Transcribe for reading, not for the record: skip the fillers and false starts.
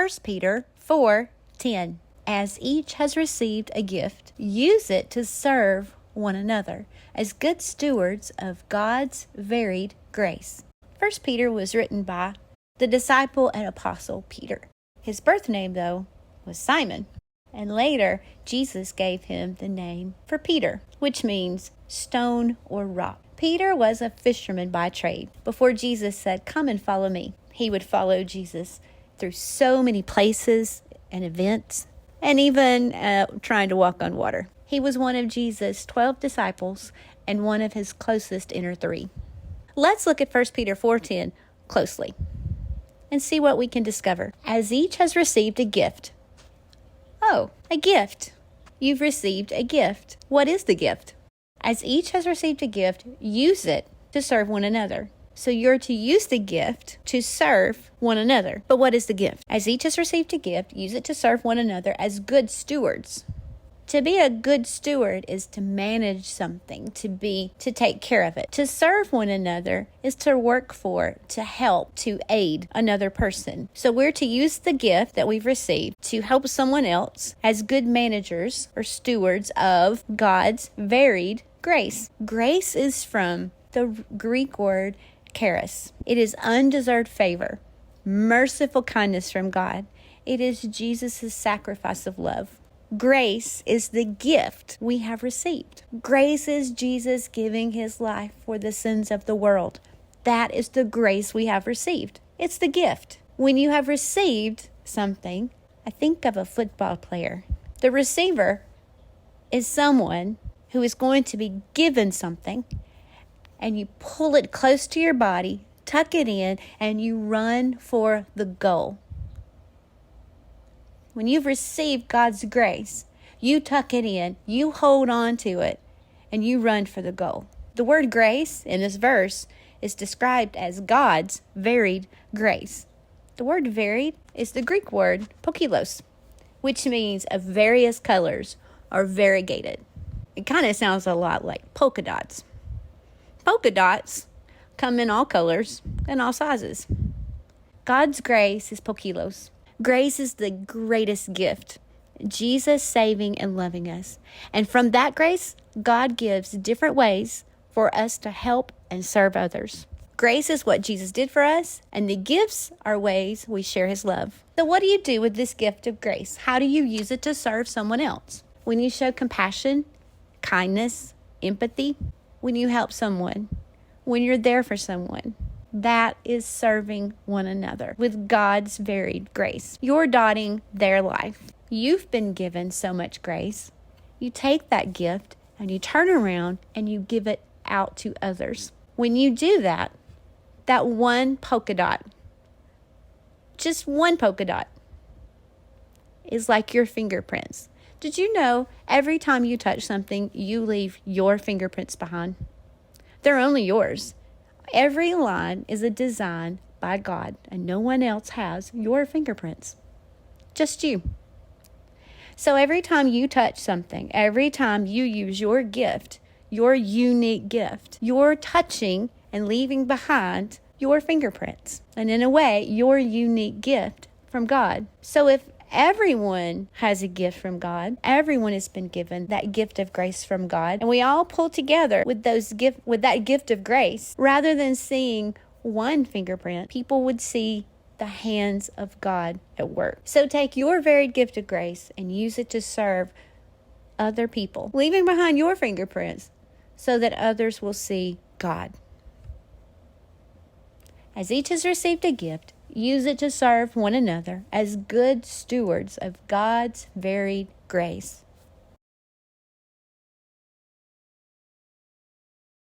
1 Peter 4:10. As each has received a gift, use it to serve one another as good stewards of God's varied grace. 1 Peter was written by the disciple and apostle Peter. His birth name, though, was Simon. And later, Jesus gave him the name for Peter, which means stone or rock. Peter was a fisherman by trade. Before Jesus said, "Come and follow me," he would follow Jesus through so many places and events, and even trying to walk on water. He was one of Jesus' 12 disciples and one of his closest inner three. Let's look at 1 Peter 4:10 closely and see what we can discover. As each has received a gift. Oh, a gift. You've received a gift. What is the gift? As each has received a gift, use it to serve one another. So you're to use the gift to serve one another. But what is the gift? As each has received a gift, use it to serve one another as good stewards. To be a good steward is to manage something, to take care of it. To serve one another is to work for, to help, to aid another person. So we're to use the gift that we've received to help someone else as good managers or stewards of God's varied grace. Grace is from the Greek word charis. It is undeserved favor, merciful kindness from God. It is Jesus' sacrifice of love. Grace is the gift we have received. Grace is Jesus giving his life for the sins of the world. That is the grace we have received. It's the gift. When you have received something, I think of a football player. The receiver is someone who is going to be given something, and you pull it close to your body, tuck it in, and you run for the goal. When you've received God's grace, you tuck it in, you hold on to it, and you run for the goal. The word grace in this verse is described as God's varied grace. The word varied is the Greek word pokilos, which means of various colors or variegated. It kind of sounds a lot like polka dots. Polka dots come in all colors and all sizes. God's grace is pokilos. Grace is the greatest gift, Jesus saving and loving us. And from that grace, God gives different ways for us to help and serve others. Grace is what Jesus did for us, and the gifts are ways we share his love. So what do you do with this gift of grace? How do you use it to serve someone else? When you show compassion, kindness, empathy, when you help someone, when you're there for someone, that is serving one another with God's varied grace. You're dotting their life. You've been given so much grace. You take that gift and you turn around and you give it out to others. When you do that, that one polka dot, just one polka dot, is like your fingerprints. Did you know every time you touch something, you leave your fingerprints behind? They're only yours. Every line is a design by God, and no one else has your fingerprints. Just you. So every time you touch something, every time you use your gift, your unique gift, you're touching and leaving behind your fingerprints. And in a way, your unique gift from God. So if everyone has a gift from God, everyone has been given that gift of grace from God, and we all pull together with that gift of grace. Rather than seeing one fingerprint, people would see the hands of God at work. So take your varied gift of grace and use it to serve other people, leaving behind your fingerprints so that others will see God. As each has received a gift, use it to serve one another as good stewards of God's varied grace.